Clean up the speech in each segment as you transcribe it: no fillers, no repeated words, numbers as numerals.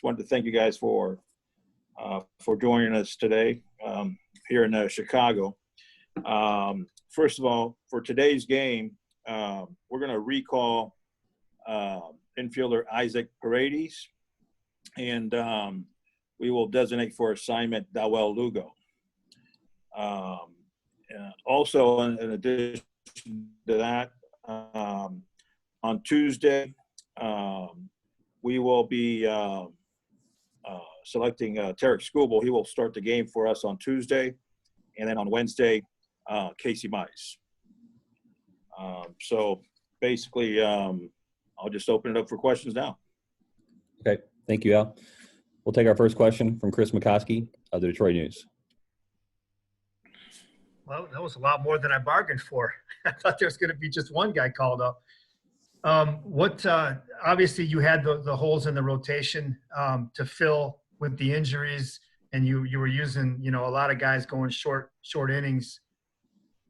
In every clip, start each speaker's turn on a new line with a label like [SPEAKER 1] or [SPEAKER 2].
[SPEAKER 1] wanted to thank you guys for joining us today here in Chicago. First of all, for today's game, we're going to recall infielder Isaac Paredes, and we will designate for assignment Dawel Lugo. Also, in addition to that, on Tuesday, we will be selecting Tarik Skubal. He will start the game for us on Tuesday, and then on Wednesday, Casey Mize. So basically, I'll just open it up for questions now.
[SPEAKER 2] Okay, thank you, Al. We'll take our first question from Chris McCoskey of the Detroit News.
[SPEAKER 3] Well, that was a lot more than I bargained for. I thought there was going to be just one guy called up. Obviously you had the holes in the rotation to fill with the injuries, and you were using, a lot of guys going short innings.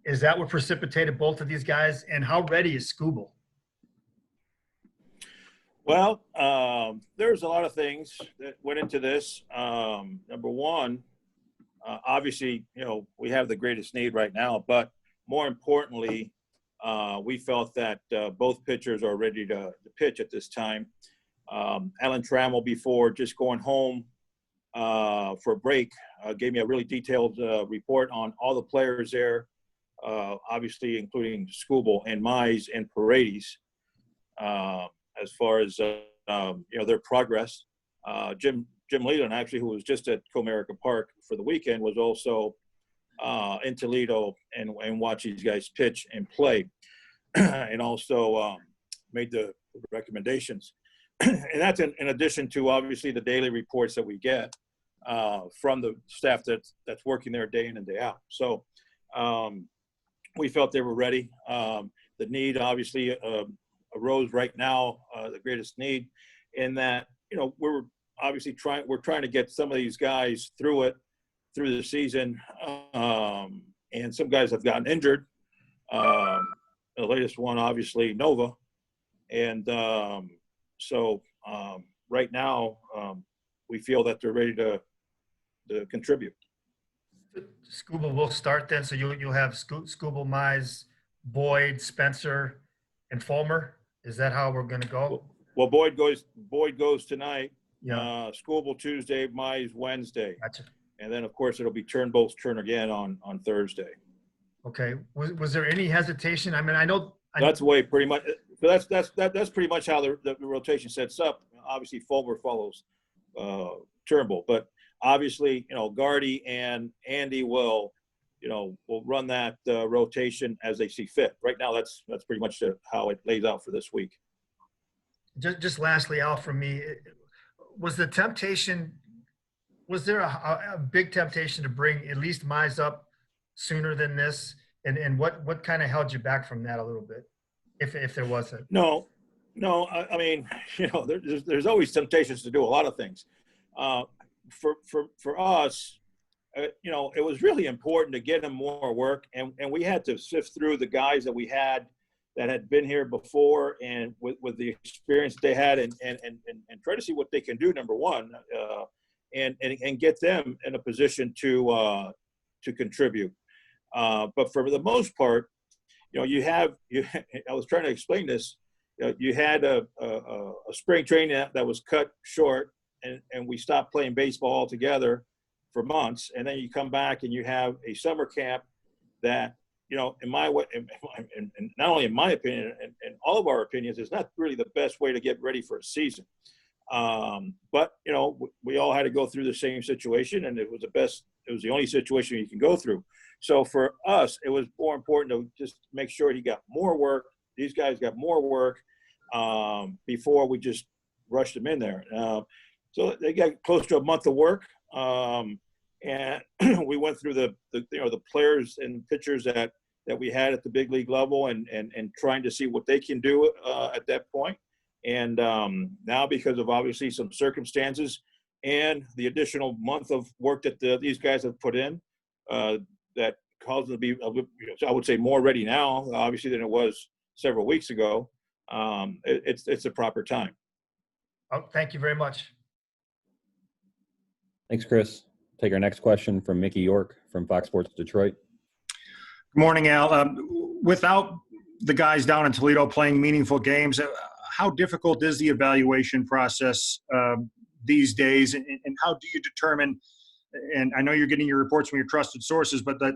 [SPEAKER 3] Is that what precipitated both of these guys? And how ready is Skubal?
[SPEAKER 1] Well, there's a lot of things that went into this. Number one, obviously, we have the greatest need right now, but more importantly, we felt that both pitchers are ready to pitch at this time. Alan Trammell, before just going home for a break, gave me a really detailed report on all the players there, obviously including Skubal and Mize and Paredes, as far as their progress. Jim Leland, actually, who was just at Comerica Park for the weekend, was also in Toledo and watched these guys pitch and play, and also made the recommendations. And that's in addition to, obviously, the daily reports that we get from the staff that's working there day in and day out. So we felt they were ready. The need, obviously, arose right now, the greatest need, in that, we're obviously trying to get some of these guys through the season, and some guys have gotten injured. The latest one, obviously, Nova, and so right now we feel that they're ready to contribute.
[SPEAKER 3] Skubal will start then, so you'll have Skubal, Mize, Boyd, Spencer, and Fulmer. Is that how we're going to go?
[SPEAKER 1] Well, Boyd goes tonight.
[SPEAKER 3] Yeah.
[SPEAKER 1] Skubal Tuesday, Mize Wednesday.
[SPEAKER 3] Gotcha.
[SPEAKER 1] And then, of course, it'll be Turnbull's turn again on Thursday.
[SPEAKER 3] Okay. Was there any hesitation? I mean, I know
[SPEAKER 1] that's the way pretty much. That's pretty much how the rotation sets up. Obviously, Fulmer follows Turnbull, but obviously, Gardy and Andy will run that rotation as they see fit. Right now, that's pretty much how it lays out for this week.
[SPEAKER 3] Just lastly, Al, from me, was there a big temptation to bring at least Mize up sooner than this? And what kind of held you back from that a little bit, if there wasn't?
[SPEAKER 1] No. I mean, there's always temptations to do a lot of things. For us, it was really important to get him more work, and we had to sift through the guys that we had that had been here before, and with the experience they had, and try to see what they can do. Number one, and get them in a position to contribut. But for the most part, I was trying to explain this. You had a spring training that was cut short, and we stopped playing baseball altogether for months, and then you come back and you have a summer camp that, in my way, and not only in my opinion, and all of our opinions, is not really the best way to get ready for a season. But we all had to go through the same situation, and it was the only situation you can go through. So for us, it was more important to just make sure he got more work. These guys got more work before we just rushed them in there. So they got close to a month of work, and we went through the players and pitchers that we had at the big league level, and trying to see what they can do at that point. And now, because of obviously some circumstances and the additional month of work that these guys have put in, that caused them to be, I would say, more ready now, obviously, than it was several weeks ago. It's the proper time.
[SPEAKER 3] Oh, thank you very much.
[SPEAKER 2] Thanks, Chris. Take our next question from Mickey York from Fox Sports Detroit.
[SPEAKER 4] Good morning, Al. Without the guys down in Toledo playing meaningful games, how difficult is the evaluation process these days, and how do you determine, and I know you're getting your reports from your trusted sources, but that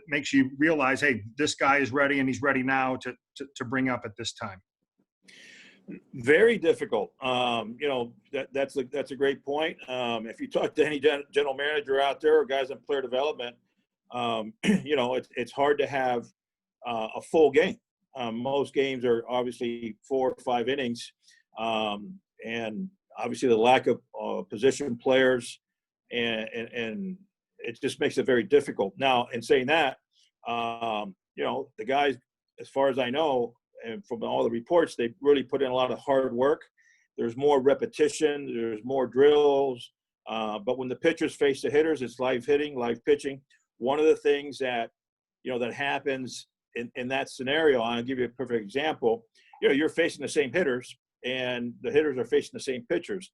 [SPEAKER 4] makes you realize, hey, this guy is ready and he's ready now to bring up at this time?
[SPEAKER 1] Very difficult. That's a great point. If you talk to any general manager out there or guys in player development, it's hard to have a full game. Most games are obviously 4 or 5 innings, and obviously the lack of position players, and it just makes it very difficult. Now, in saying that, the guys, as far as I know, and from all the reports, they really put in a lot of hard work. There's more repetition. There's more drills. But when the pitchers face the hitters, it's live hitting, live pitching. One of the things that, that happens in that scenario, I'll give you a perfect example. You're facing the same hitters, and the hitters are facing the same pitchers.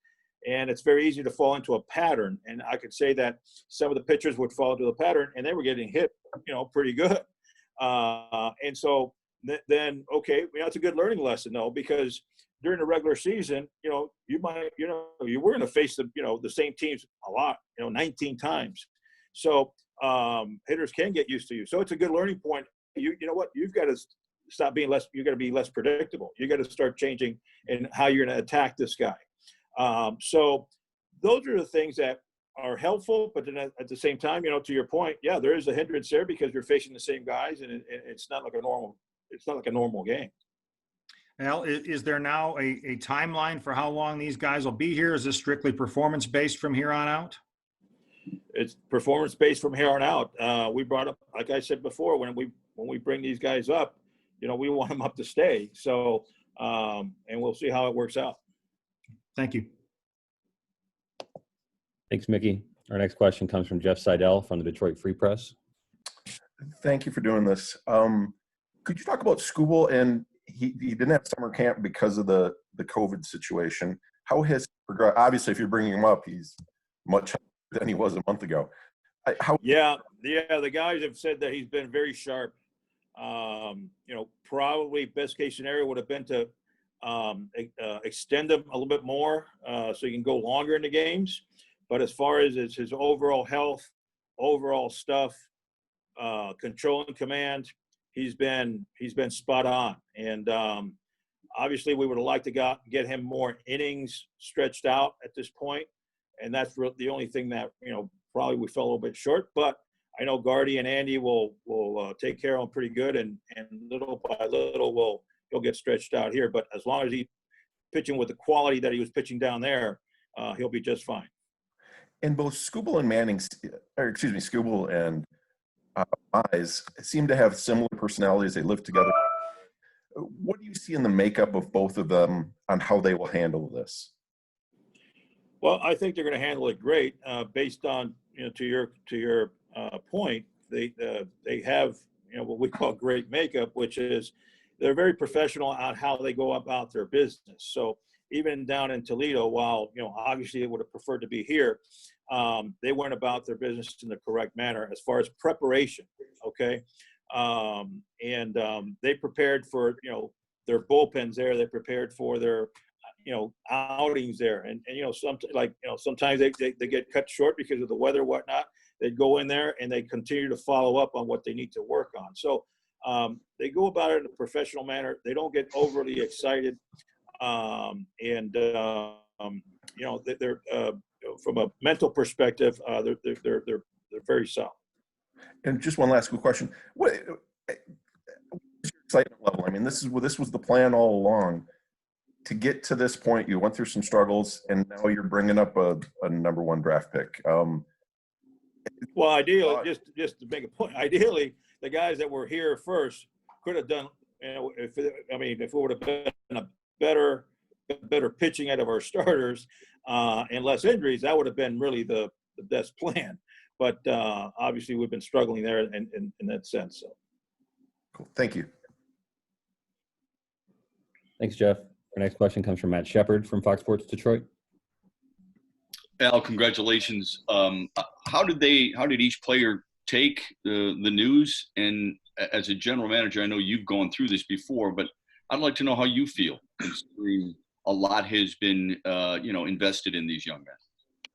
[SPEAKER 1] And it's very easy to fall into a pattern. And I could say that some of the pitchers would fall into the pattern, and they were getting hit, pretty good. And so then, okay, it's a good learning lesson, though, because during the regular season, you were going to face the same teams a lot, 19 times. So hitters can get used to you. So it's a good learning point. You know what? You've got to stop being less. You got to be less predictable. You got to start changing in how you're going to attack this guy. So those are the things that are helpful. But then at the same time, to your point, yeah, there is a hindrance there because you're facing the same guys, and it's not like a normal. It's not like a normal game.
[SPEAKER 4] Al, is there now a timeline for how long these guys will be here? Is this strictly performance-based from here on out?
[SPEAKER 1] It's performance-based from here on out. We brought up, like I said before, when we bring these guys up, we want them up to stay. So, and we'll see how it works out.
[SPEAKER 4] Thank you.
[SPEAKER 2] Thanks, Mickey. Our next question comes from Jeff Seidel from the Detroit Free Press.
[SPEAKER 5] Thank you for doing this. Could you talk about Skubal? And he didn't have summer camp because of the COVID situation. How has progressed? Obviously, if you're bringing him up, he's much higher than he was a month ago.
[SPEAKER 1] Yeah. The guys have said that he's been very sharp. Probably best case scenario would have been to extend him a little bit more so he can go longer in the games. But as far as his overall health, overall stuff, control and command, he's been spot on. And obviously we would have liked to get him more innings stretched out at this point. And that's the only thing that, probably we fell a little bit short. But I know Gardy and Andy will take care of him pretty good. And little by little he'll get stretched out here. But as long as he's pitching with the quality that he was pitching down there, he'll be just fine.
[SPEAKER 5] And both Skubal and Skubal and Mize seem to have similar personalities. They live together. What do you see in the makeup of both of them on how they will handle this?
[SPEAKER 1] Well, I think they're going to handle it great, based on to your point. They have what we call great makeup, which is they're very professional on how they go about their business. So even down in Toledo, while obviously they would have preferred to be here, they went about their business in the correct manner as far as preparation. Okay, and they prepared for their bullpens there. They prepared for their outings there, and sometimes they get cut short because of the weather, whatnot. They go in there and they continue to follow up on what they need to work on. So they go about it in a professional manner. They don't get overly excited, they're from a mental perspective, they're very solid.
[SPEAKER 5] And just one last quick question: what's your excitement level? I mean, this was the plan all along. To get to this point, you went through some struggles, and now you're bringing up a number 1 draft pick.
[SPEAKER 1] Well, ideally, just to make a point, ideally, the guys that were here first could have done. If it would have been a better pitching out of our starters and less injuries, that would have been really the best plan. But obviously, we've been struggling there in that sense. So.
[SPEAKER 5] Cool. Thank you.
[SPEAKER 2] Thanks, Jeff. Our next question comes from Matt Shepard from Fox Sports Detroit.
[SPEAKER 6] Al, congratulations. How did each player take the news? And as a general manager, I know you've gone through this before, but I'd like to know how you feel, considering a lot has been, invested in these young men.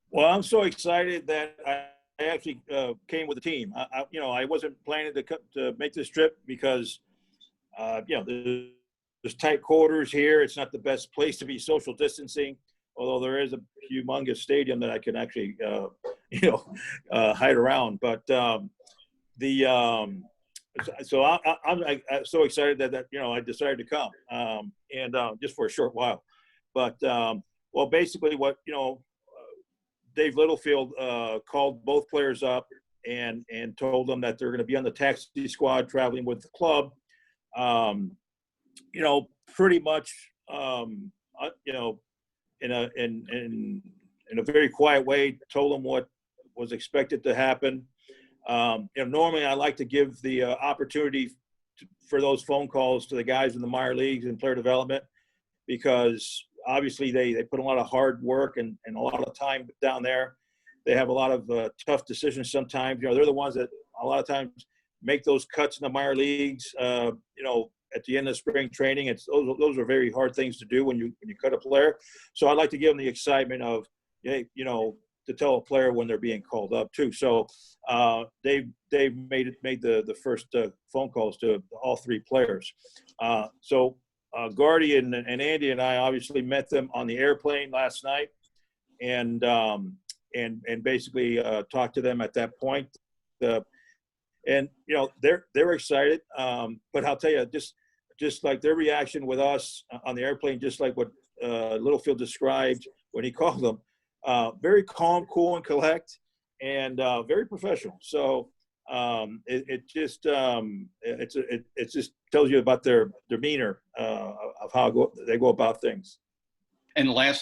[SPEAKER 1] Well, I'm so excited that I actually came with the team. I wasn't planning to make this trip because, there's tight quarters here. It's not the best place to be social distancing, although there is a humongous stadium that I can actually, hide around. But so I'm so excited that I decided to come, and just for a short while. But basically, what Dave Littlefield called both players up and told them that they're going to be on the taxi squad traveling with the club. Pretty much, in a very quiet way, told them what was expected to happen. Normally I like to give the opportunity for those phone calls to the guys in the minor leagues and player development, because obviously they put a lot of hard work and a lot of time down there. They have a lot of tough decisions sometimes. They're the ones that a lot of times make those cuts in the minor leagues, at the end of spring training. Those are very hard things to do when you cut a player. So I'd like to give them the excitement of, to tell a player when they're being called up too. So they made the first phone calls to all three players. Gardy and Andy and I obviously met them on the airplane last night, and basically talked to them at that point. And they're excited, but I'll tell you, just like their reaction with us on the airplane, just like what Littlefield described when he called them, very calm, cool, and collect, and very professional. So it just tells you about their demeanor of how they go about things.
[SPEAKER 6] And last